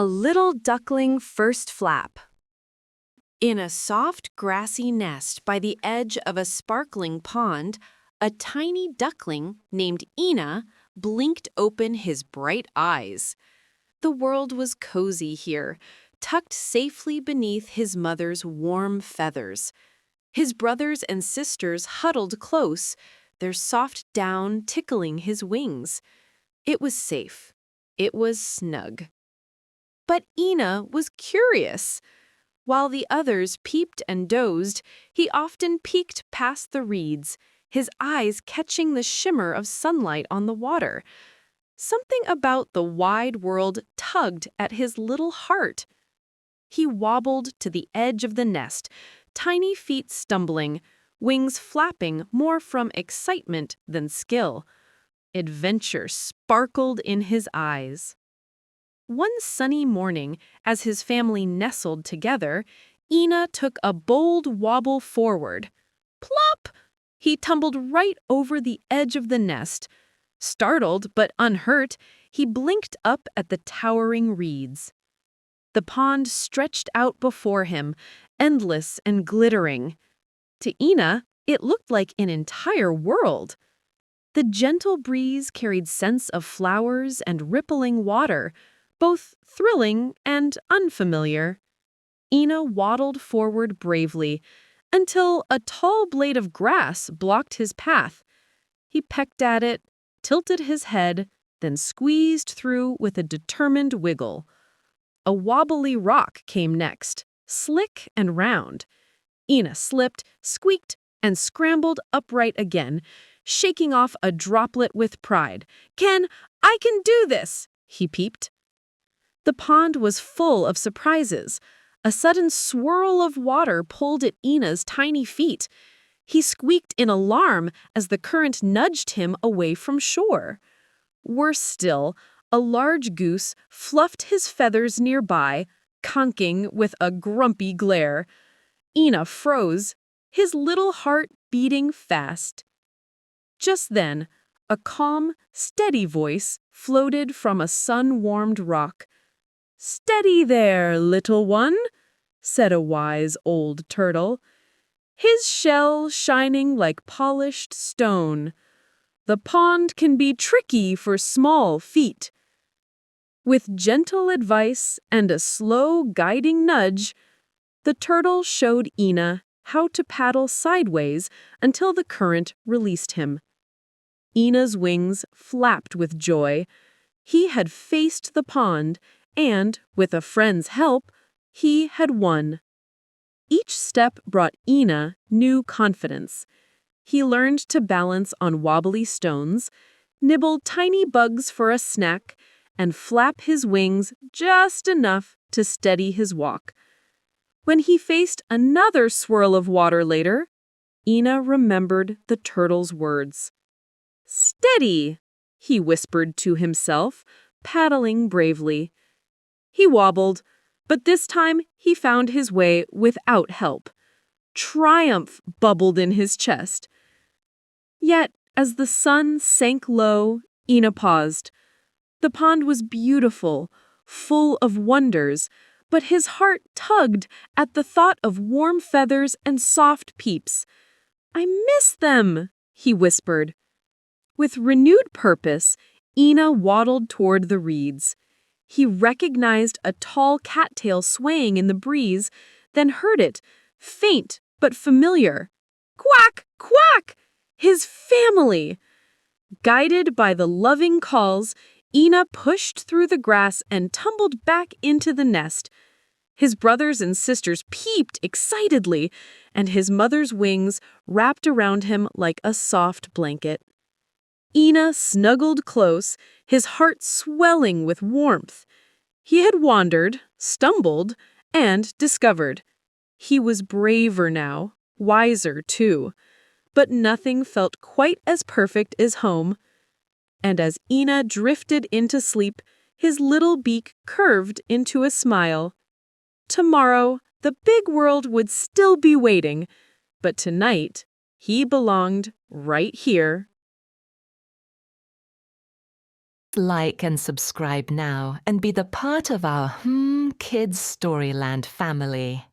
A little duckling first flap. In a soft, grassy nest by the edge of a sparkling pond, a tiny duckling named Ina blinked open his bright eyes. The world was cozy here, tucked safely beneath his mother's warm feathers. His brothers and sisters huddled close, their soft down tickling his wings. It was safe. It was snug. But Ina was curious. While the others peeped and dozed, he often peeked past the reeds, his eyes catching the shimmer of sunlight on the water. Something about the wide world tugged at his little heart. He wobbled to the edge of the nest, tiny feet stumbling, wings flapping more from excitement than skill. Adventure sparkled in his eyes. One sunny morning, as his family nestled together, Ina took a bold wobble forward. Plop! He tumbled right over the edge of the nest. Startled but unhurt, he blinked up at the towering reeds. The pond stretched out before him, endless and glittering. To Ina, it looked like an entire world. The gentle breeze carried scents of flowers and rippling water, both thrilling and unfamiliar. Ina waddled forward bravely until a tall blade of grass blocked his path. He pecked at it, tilted his head, then squeezed through with a determined wiggle. A wobbly rock came next, slick and round. Ina slipped, squeaked, and scrambled upright again, shaking off a droplet with pride. I can do this, he peeped. The pond was full of surprises. A sudden swirl of water pulled at Ina's tiny feet. He squeaked in alarm as the current nudged him away from shore. Worse still, a large goose fluffed his feathers nearby, conking with a grumpy glare. Ina froze, his little heart beating fast. Just then, a calm, steady voice floated from a sun-warmed rock. "Steady there, little one," said a wise old turtle, his shell shining like polished stone. "The pond can be tricky for small feet." With gentle advice and a slow guiding nudge, the turtle showed Ina how to paddle sideways until the current released him. Ina's wings flapped with joy. He had faced the pond, and, with a friend's help, he had won. Each step brought Ina new confidence. He learned to balance on wobbly stones, nibble tiny bugs for a snack, and flap his wings just enough to steady his walk. When he faced another swirl of water later, Ina remembered the turtle's words. "Steady," he whispered to himself, paddling bravely. He wobbled, but this time he found his way without help. Triumph bubbled in his chest. Yet, as the sun sank low, Ina paused. The pond was beautiful, full of wonders, but his heart tugged at the thought of warm feathers and soft peeps. "I miss them," he whispered. With renewed purpose, Ina waddled toward the reeds. He recognized a tall cattail swaying in the breeze, then heard it, faint but familiar. Quack! Quack! His family! Guided by the loving calls, Ina pushed through the grass and tumbled back into the nest. His brothers and sisters peeped excitedly, and his mother's wings wrapped around him like a soft blanket. Ina snuggled close, his heart swelling with warmth. He had wandered, stumbled, and discovered. He was braver now, wiser too. But nothing felt quite as perfect as home. And as Ina drifted into sleep, his little beak curved into a smile. Tomorrow, the big world would still be waiting, but tonight, he belonged right here. like and subscribe now and be the part of our Kids Storyland family.